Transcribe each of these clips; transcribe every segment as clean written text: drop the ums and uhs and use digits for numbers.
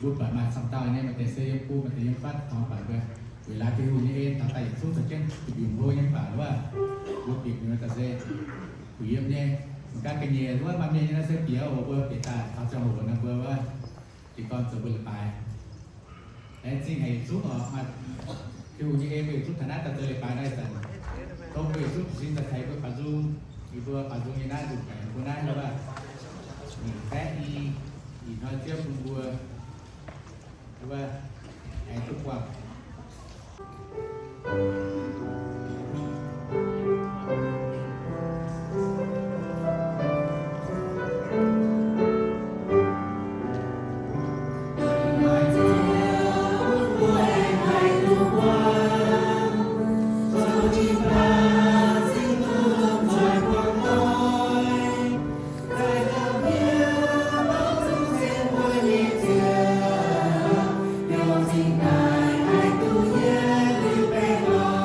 bút bản mà xong tao nên mà để xây dựng mà để dựng phát thằng bản vềเวลาที่หุ่นนี่เองตัดไต่สู้สักเช่นอยู่โบยังป่าหรือว่าบทปีกมันตัดเส้นหุ่นยังเนี่ยการกันเย่หรือว่าบางเนี่ยนะเส้นเปียวเบอร์เปียตาเอาจังหัวนะเบอร์ว่าจีกอนจะเบอร์ปลายแต่จริงให้สู้ออกมาคือหุ่นนี่เองเป็นสู้ฐานะตัดเจริญปลายได้แต่ต้องไปสู้สิ่งตัดไทยเพื่อปัจจุบันอีตัวปัจจุบันนี้น่าดูแข็งคนนั้นแล้วว่าแค่อีน้อยเทียบคุณบัวหรือว่าไอ้ทุกวันHãy subscribe cho kênh Ghiền Mì Gõ để không bỏ lỡ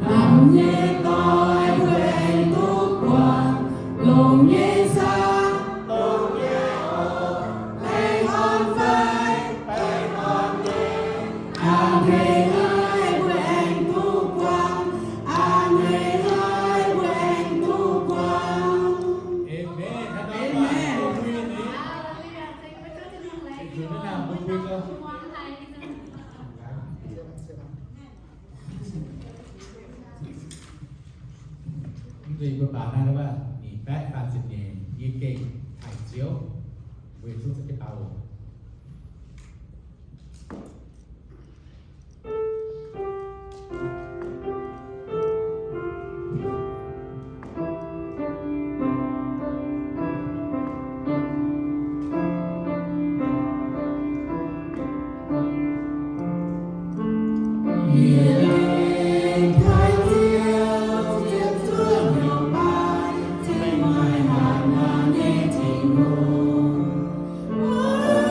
Làm nhẹ tôi quên tốt qua lòng nhẹ xa lòng nhẹ ổn anh on vai anh on nhẹ anh về ơi quên anh tốt qua anh về ơi quên anh tốt qua Amen. Amen. Dù thế nào cũng vui không? Vì của bà này là nhìn bé và dịch nhẹ như kênh thải chiếu về xuống cái tàu Oh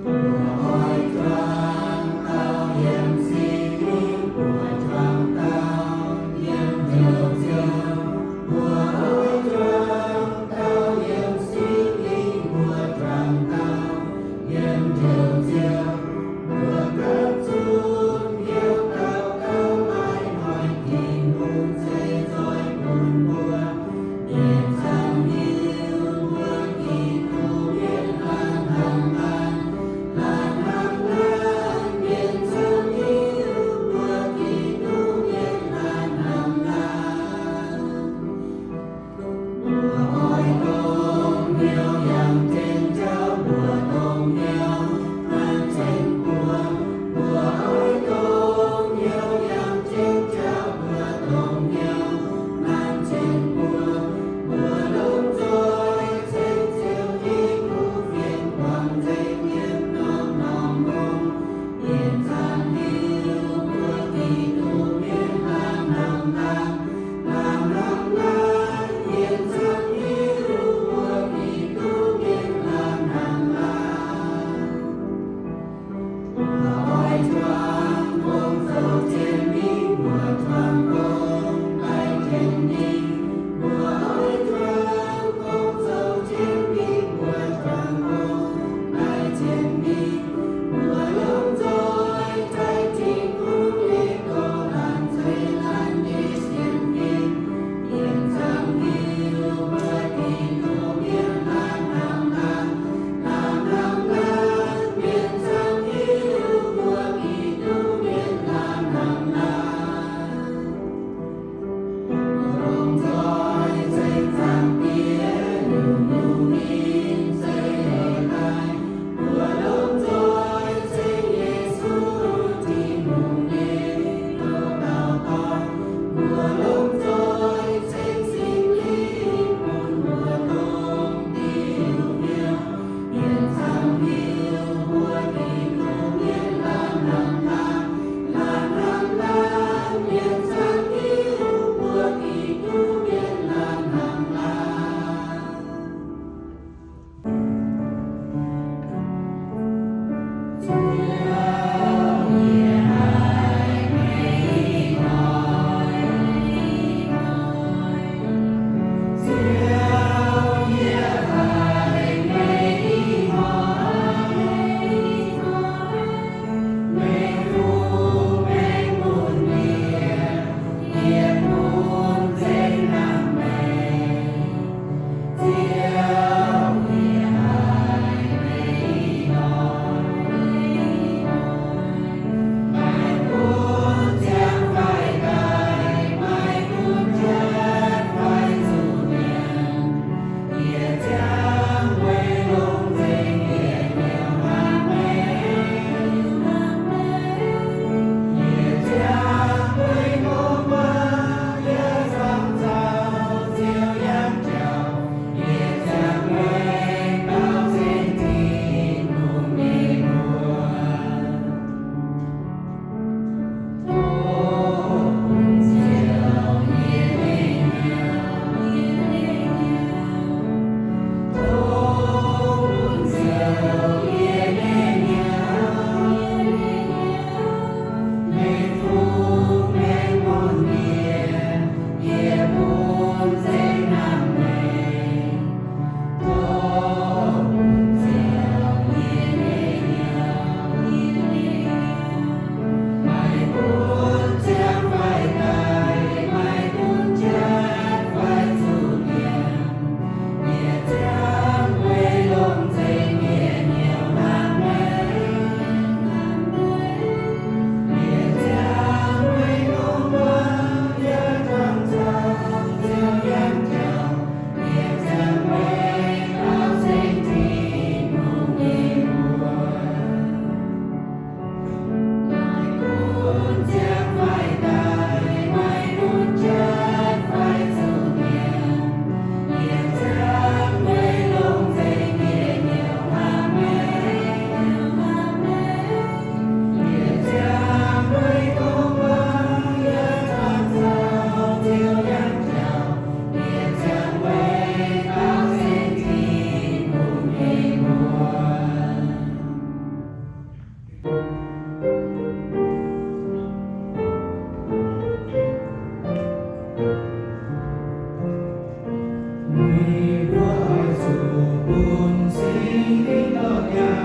Ôi choang tao yếm xí của choang tao yếm nhiều chiều mùa ôi choang tao yếm xí của choang tao yếm nhiều chiều mùa cấp chun yêu tao tao mãi hỏi tình hôn xây rồi buồn mùa để chẳng yêu mùa kỳ thu biết lan hằng an Hallelujah.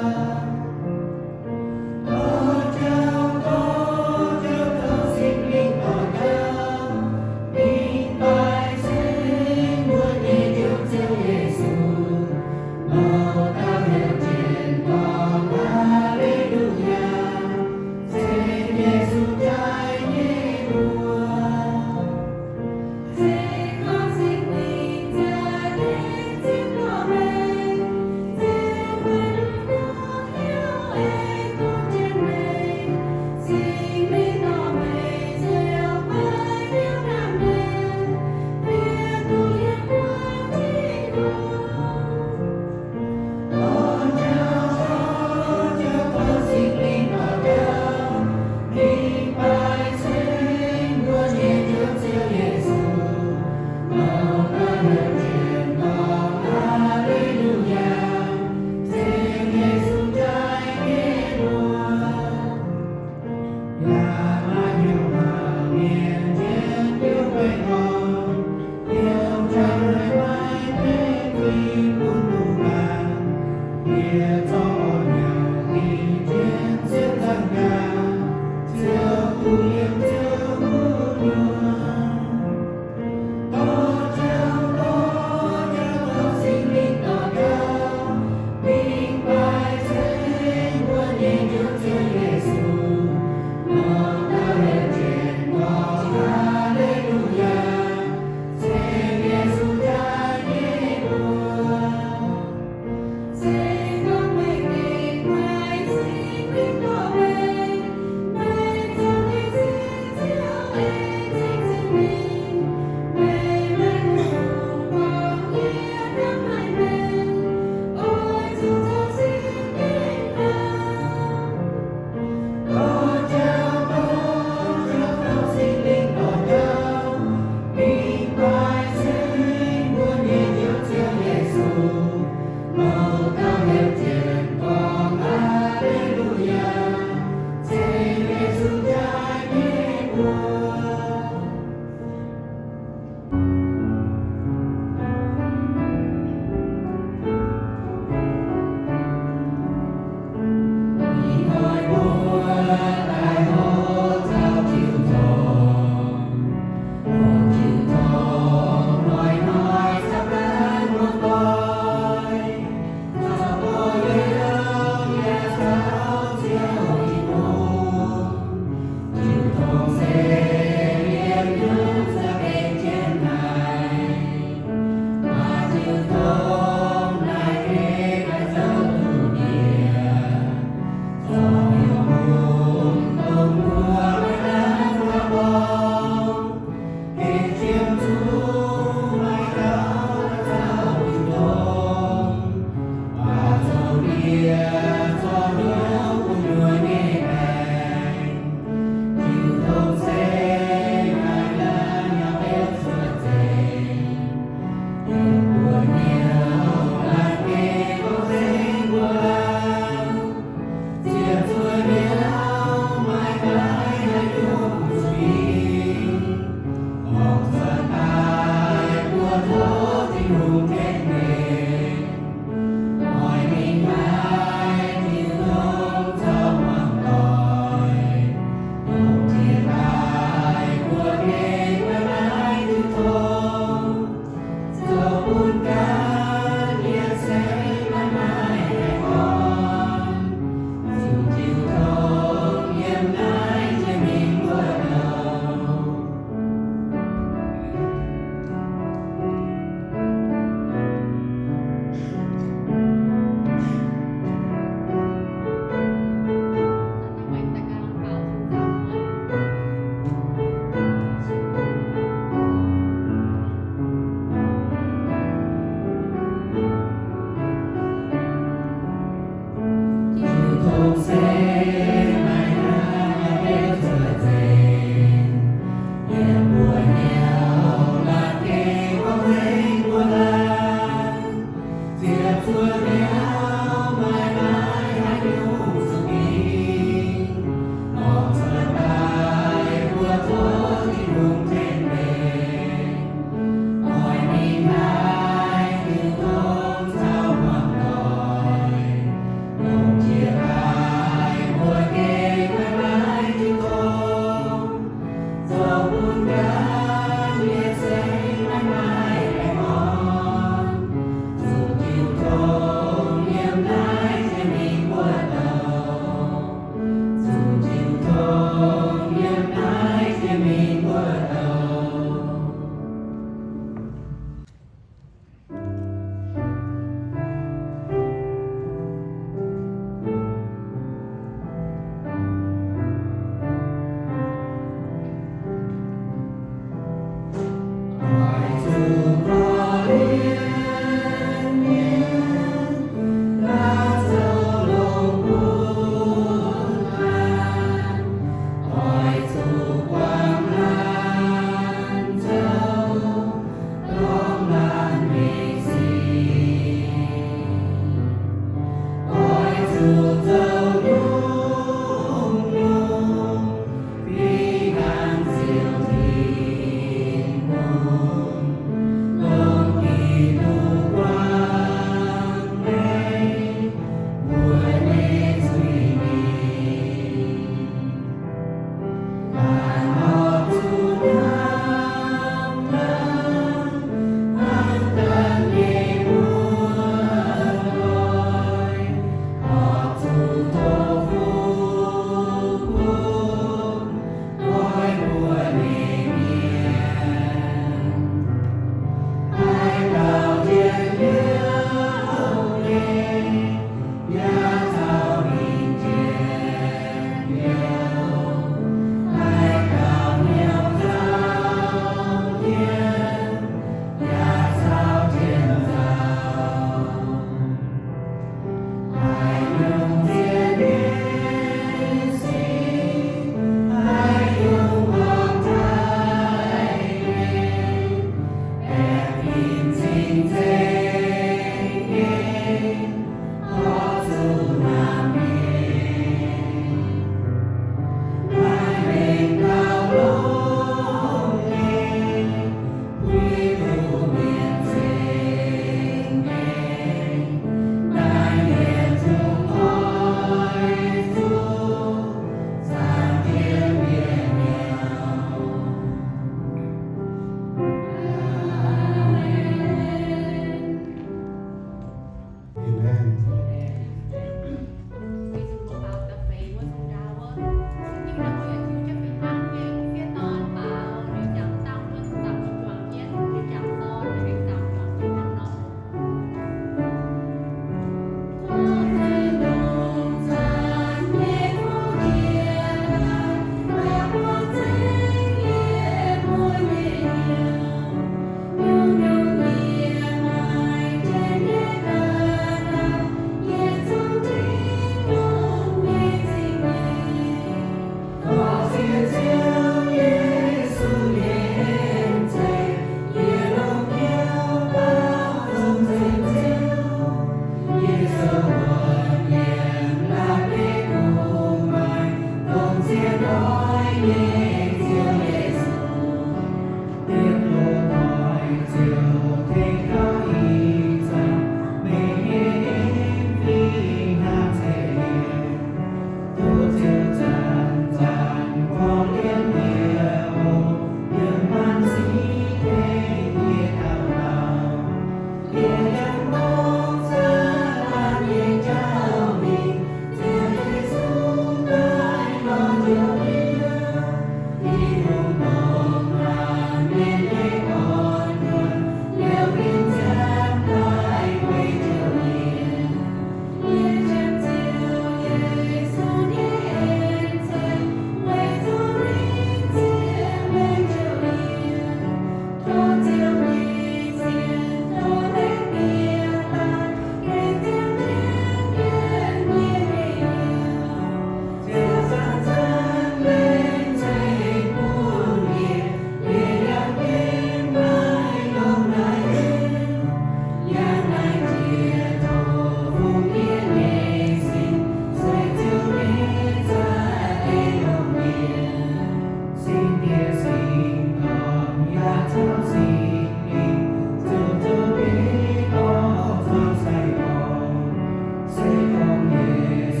Hãy subscribe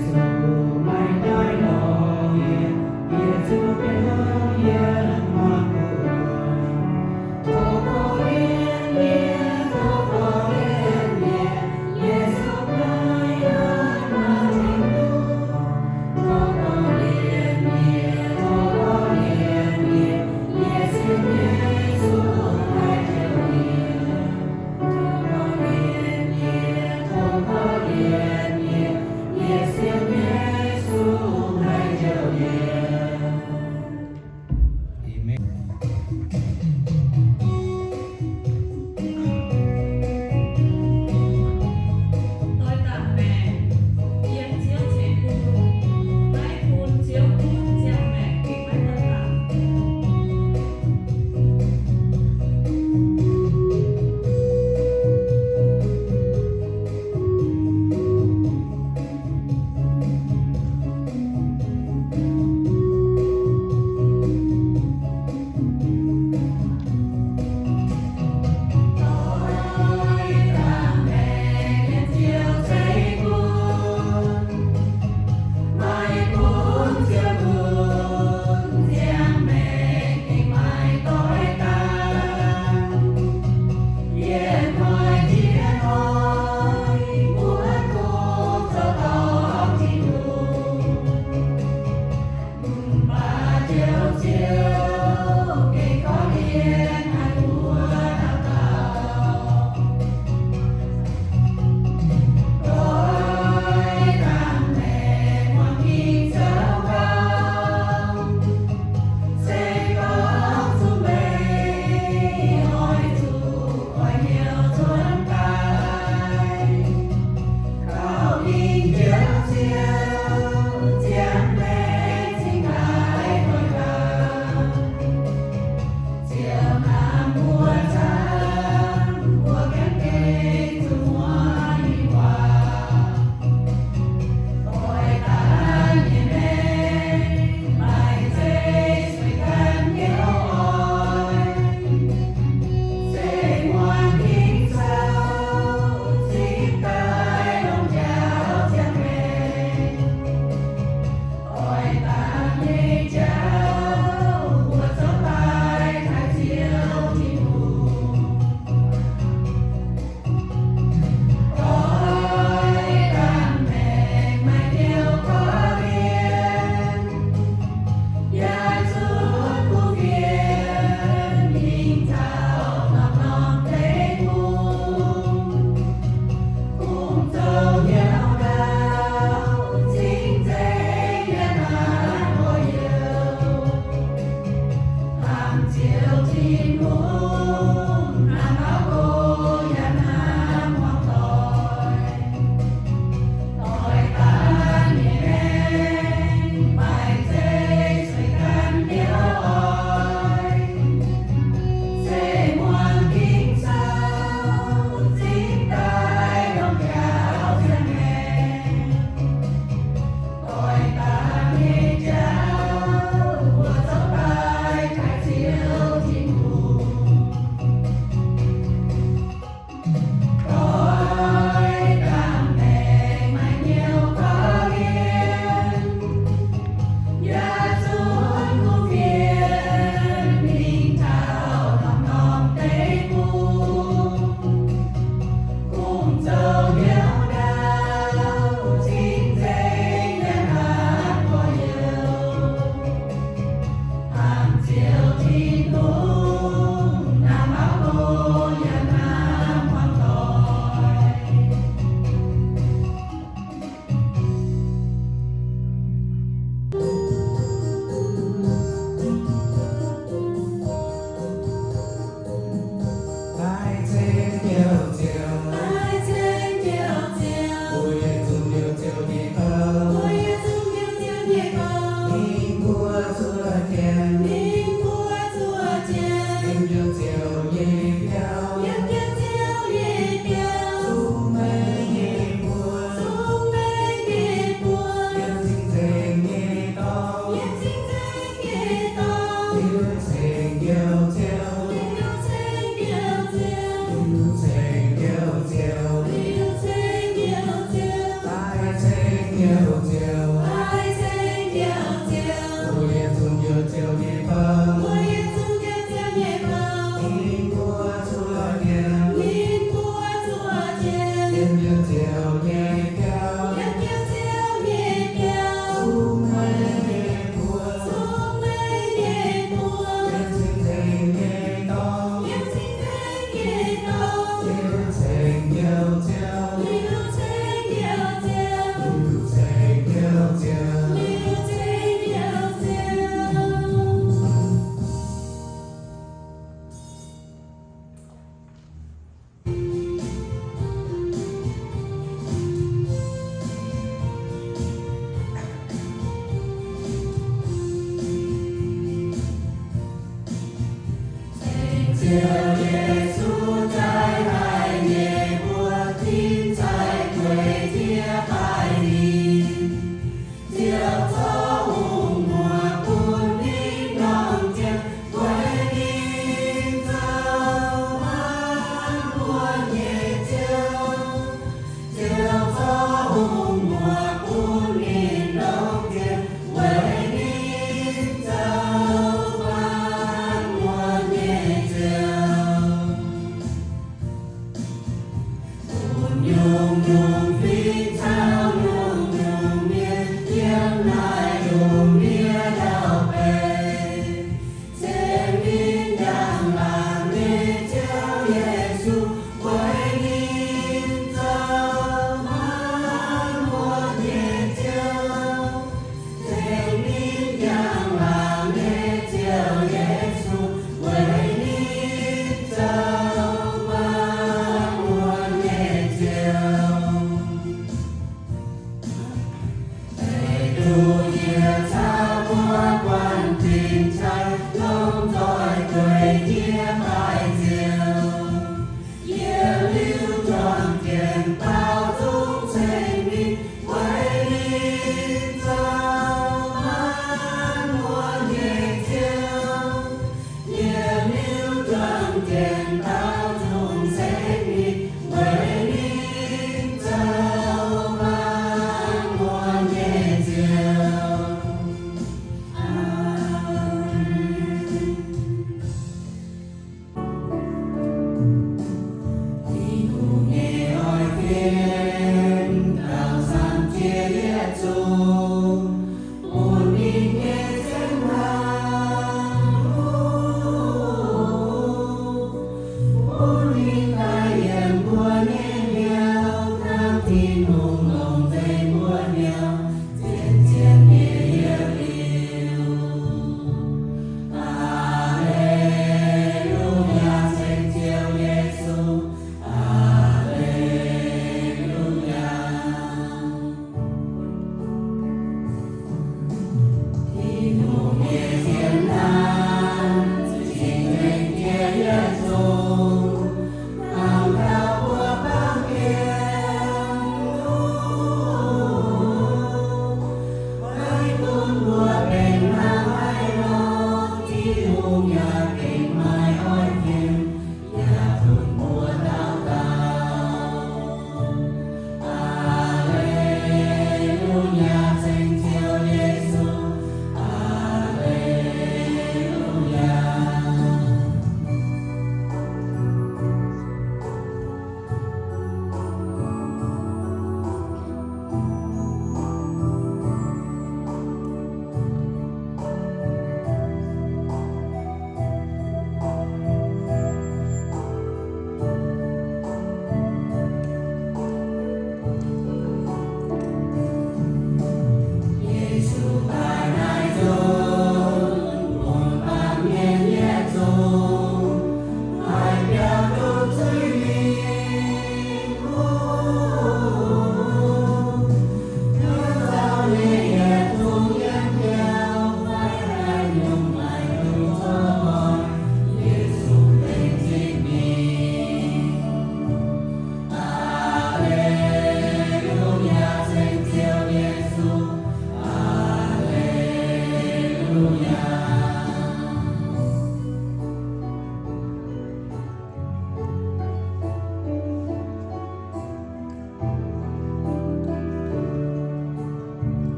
cho kênh Ghiền Mì Gõ để không bỏ lỡ Hãy subscribe cho kênh Ghiền Mì Gõ để không bỏ lỡ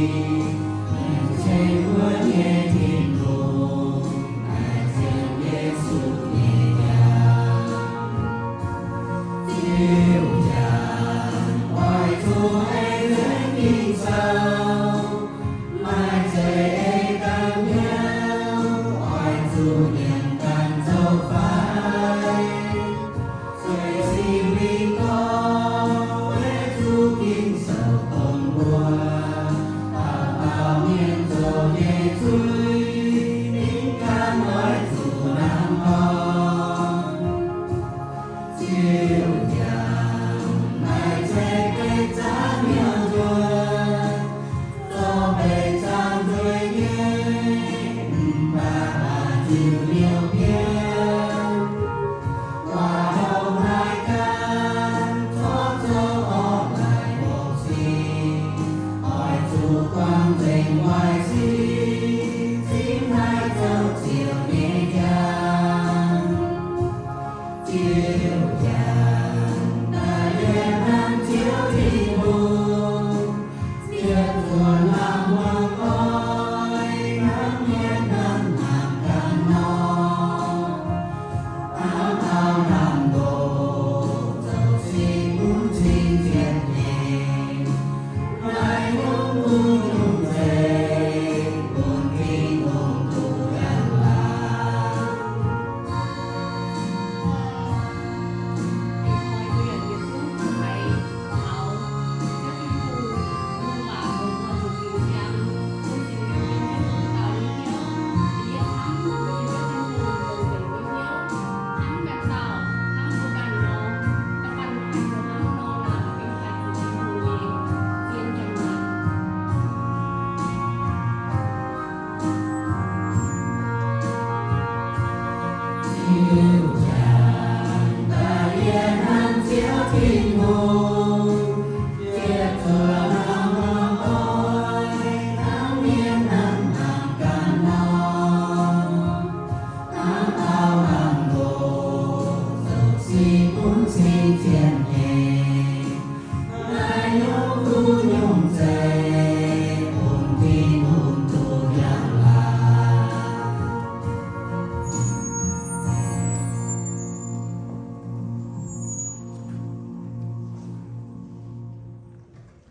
愿见我也听懂，爱见耶稣的家，就像爱主爱人的手，爱这等了，爱主年干走快，随心灵高，为主经受痛过。quang vinh ngoại sinh